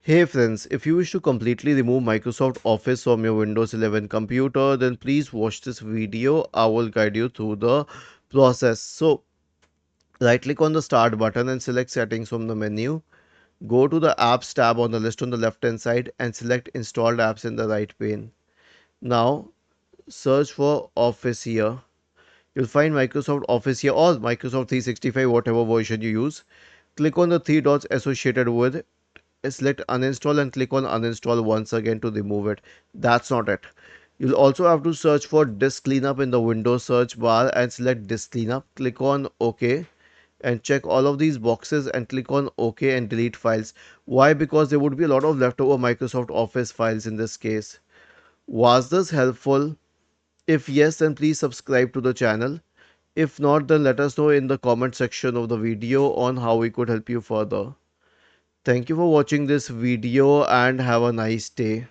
Hey friends, if you wish to completely remove Microsoft Office from your Windows 11 computer, then please watch this video. I will guide you through the process. So, right click on the start button and select settings from the menu. Go to the apps tab on the list on the left hand side and select installed apps in the right pane. Now, search for Office here. You'll find Microsoft Office here or Microsoft 365, whatever version you use. Click on the three dots associated with it, select uninstall and click on uninstall once again to remove it. That's not it. You'll also have to search for disk cleanup in the Windows search bar and select disk cleanup. Click on OK and check all of these boxes and click on OK and delete files. Why? Because there would be a lot of leftover Microsoft Office files in this case. Was this helpful? If yes, then please subscribe to the channel. If not, then let us know in the comment section of the video on how we could help you further. Thank you for watching this video and have a nice day.